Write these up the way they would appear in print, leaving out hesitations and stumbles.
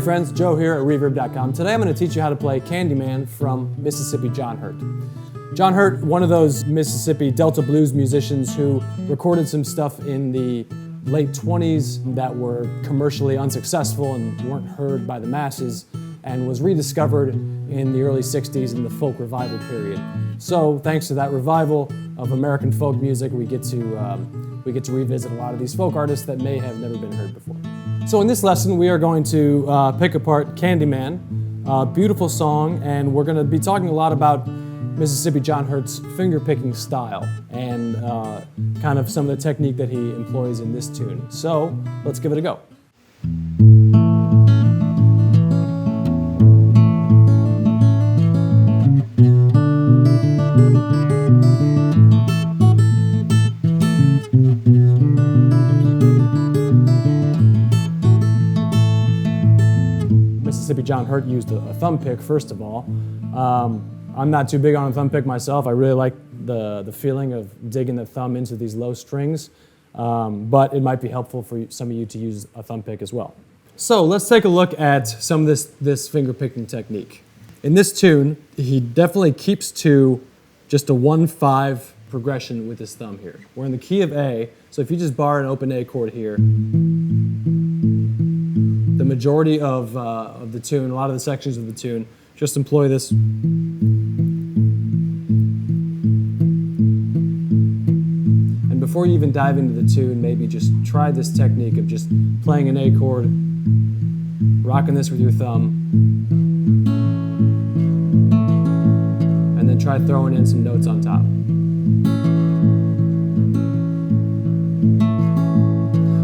friends, Joe here at Reverb.com. Today I'm going to teach you how to play Candyman from Mississippi John Hurt. John Hurt, one of those Mississippi Delta blues musicians who recorded some stuff in the late 20s that were commercially unsuccessful and weren't heard by the masses, and was rediscovered in the early 60s in the folk revival period. So thanks to that revival of American folk music, we get to revisit a lot of these folk artists that may have never been heard before. So in this lesson, we are going to pick apart Candyman, a beautiful song, and we're going to be talking a lot about Mississippi John Hurt's finger-picking style and kind of some of the technique that he employs in this tune. So let's give it a go. Mississippi John Hurt used a thumb pick, first of all. I'm not too big on a thumb pick myself. I really like the feeling of digging the thumb into these low strings, but it might be helpful for some of you to use a thumb pick as well. So let's take a look at some of this finger picking technique. In this tune, he definitely keeps to just a 1-5 progression with his thumb here. We're in the key of A, so if you just bar an open A chord here, the majority of the tune, a lot of the sections of the tune, just employ this. And before you even dive into the tune, maybe just try this technique of just playing an A chord, rocking this with your thumb, and then try throwing in some notes on top.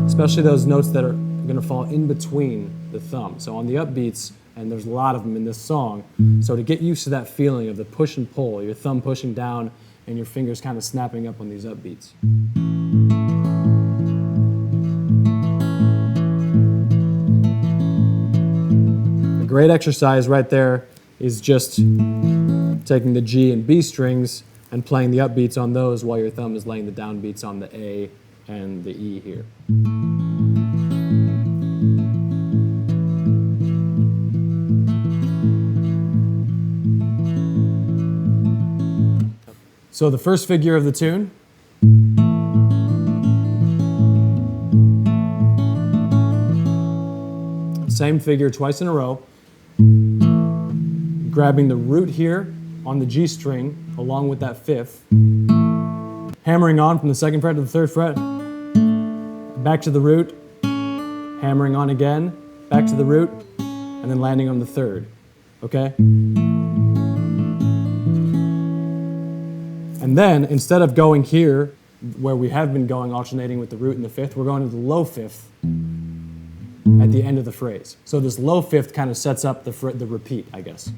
Especially those notes that are going to fall in between the thumb. So on the upbeats, and there's a lot of them in this song, so to get used to that feeling of the push and pull, your thumb pushing down and your fingers kind of snapping up on these upbeats. A great exercise right there is just taking the G and B strings and playing the upbeats on those while your thumb is laying the downbeats on the A and the E here. So the first figure of the tune, same figure twice in a row, grabbing the root here on the G string along with that fifth, hammering on from the second fret to the third fret, back to the root, hammering on again, back to the root, and then landing on the third, okay? And then, instead of going here, where we have been going, alternating with the root and the fifth, we're going to the low fifth at the end of the phrase. So this low fifth kind of sets up the repeat, I guess.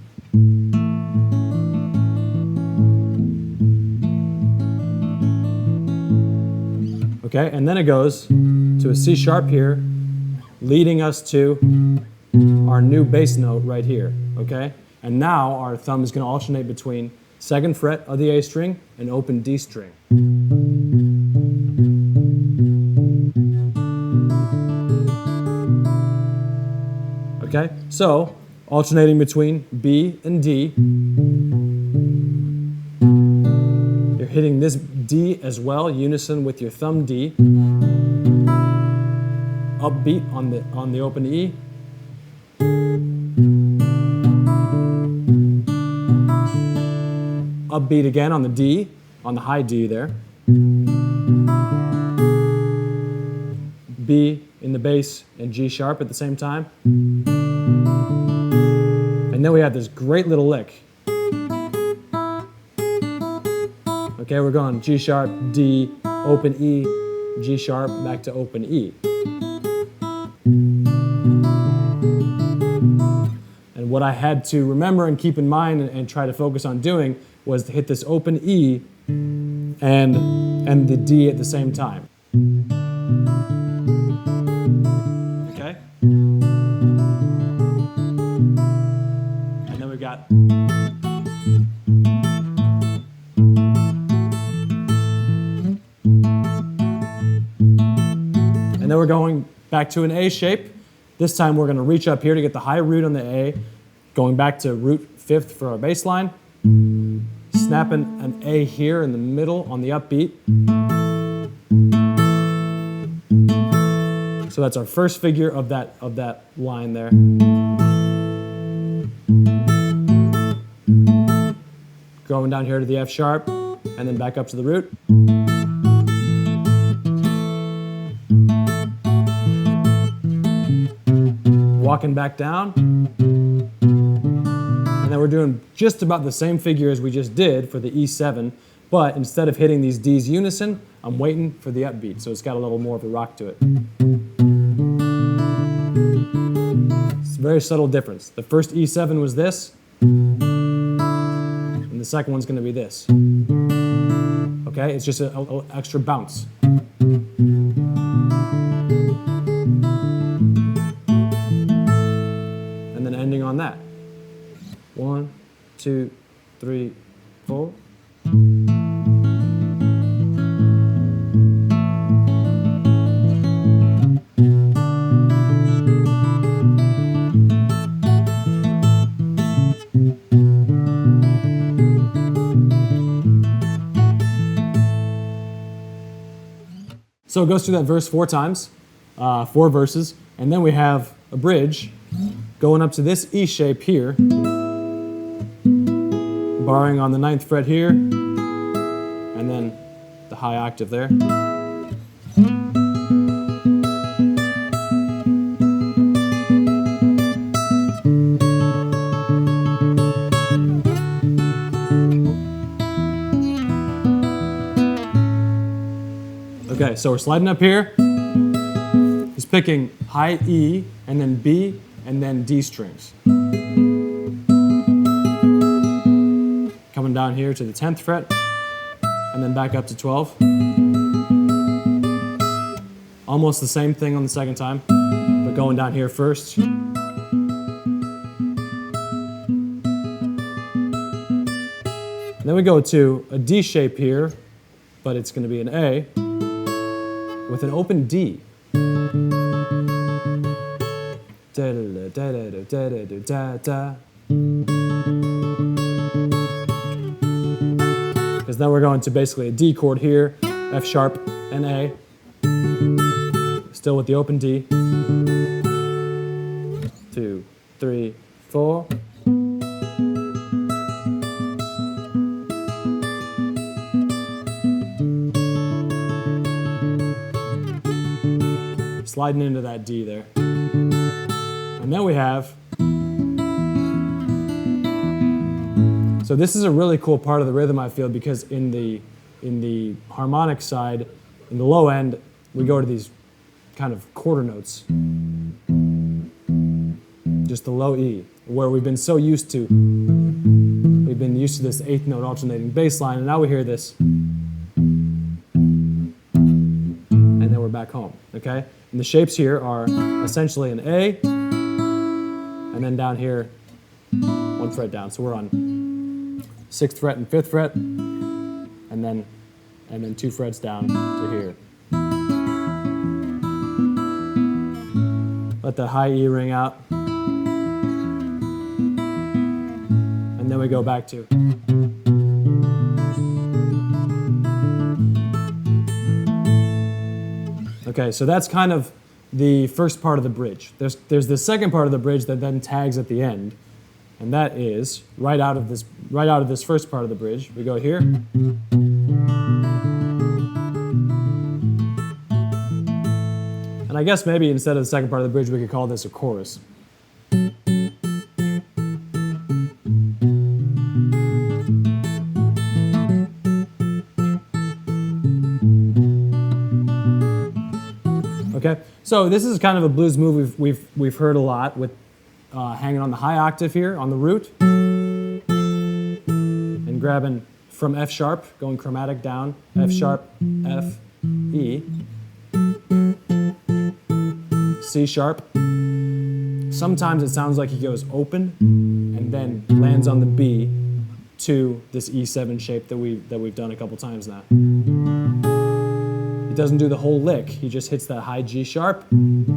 Okay, and then it goes to a C sharp here, leading us to our new bass note right here, okay? And now our thumb is going to alternate between second fret of the A string and open D string. Okay, so alternating between B and D. You're hitting this D as well, unison with your thumb D. Upbeat on the open E. Upbeat again on the D, on the high D there. B in the bass and G sharp at the same time. And then we have this great little lick. Okay, we're going G sharp, D, open E, G sharp, back to open E. And what I had to remember and keep in mind and try to focus on doing was to hit this open E and the D at the same time. Okay? And then we've got... And then we're going back to an A shape, This time we're going to reach up here to get the high root on the A, going back to root 5th for our bass line, snapping an A here in the middle on the upbeat. So that's our first figure of that line there. Going down here to the F sharp, and then back up to the root. Walking back down. And then we're doing just about the same figure as we just did for the E7, but instead of hitting these D's unison, I'm waiting for the upbeat, so it's got a little more of a rock to it. It's a very subtle difference. The first E7 was this, and the second one's going to be this. Okay, it's just an extra bounce. And then ending on that. 1, 2, 3, 4. So it goes through that verse 4 times, 4 verses, and then we have a bridge going up to this E shape here, borrowing on the 9th fret here, and then the high octave there. Okay, so we're sliding up here. He's picking high E, and then B, and then D strings. Coming down here to the 10th fret, and then back up to 12. Almost the same thing on the second time, but going down here first. And then we go to a D shape here, but it's going to be an A with an open D. Da da da da da da da da. Because then we're going to basically a D chord here, F sharp and A, still with the open D. 2, 3, 4. Sliding into that D there. And then we have, so this is a really cool part of the rhythm, I feel, because in the harmonic side, in the low end, we go to these kind of quarter notes. Just the low E, where we've been so used to, we've been used to this 8th note alternating bass line, and now we hear this, and then we're back home, okay? And the shapes here are essentially an A, and then down here, 1 fret down. So we're on 6th fret and 5th fret, and then 2 frets down to here. Let the high E ring out, and then we go back to. Okay, so that's kind of the first part of the bridge. There's the second part of the bridge that then tags at the end, and that is right out of this first part of the bridge. We go here, and I guess maybe instead of the second part of the bridge, we could call this a chorus. Okay, so this is kind of a blues move we've heard a lot with hanging on the high octave here on the root and grabbing from F sharp, going chromatic down, F sharp, F, E, C sharp. Sometimes it sounds like he goes open and then lands on the B to this E7 shape that we've done a couple times now. He doesn't do the whole lick, he just hits that high G sharp and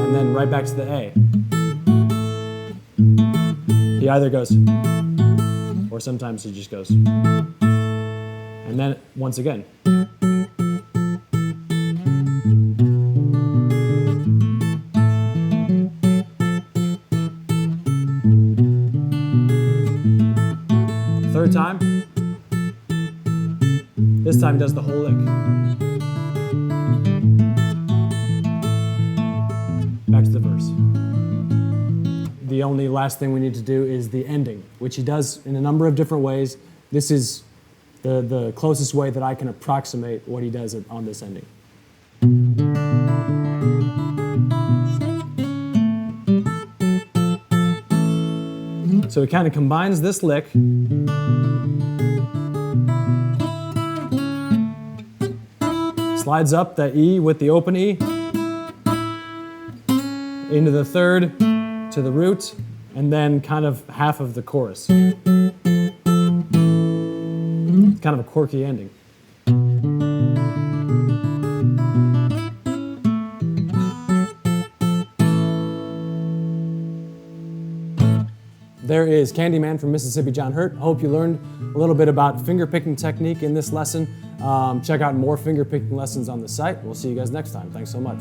and then right back to the A. He either goes, or sometimes he just goes. And then once again. Third time. This time he does the whole lick. Back to the verse. The only last thing we need to do is the ending, which he does in a number of different ways. This is the closest way that I can approximate what he does on this ending. So he kind of combines this lick slides up that E with the open E into the third to the root, and then kind of half of the chorus. It's kind of a quirky ending. There is Candyman from Mississippi John Hurt. Hope you learned a little bit about finger picking technique in this lesson. Check out more finger picking lessons on the site. We'll see you guys next time. Thanks so much.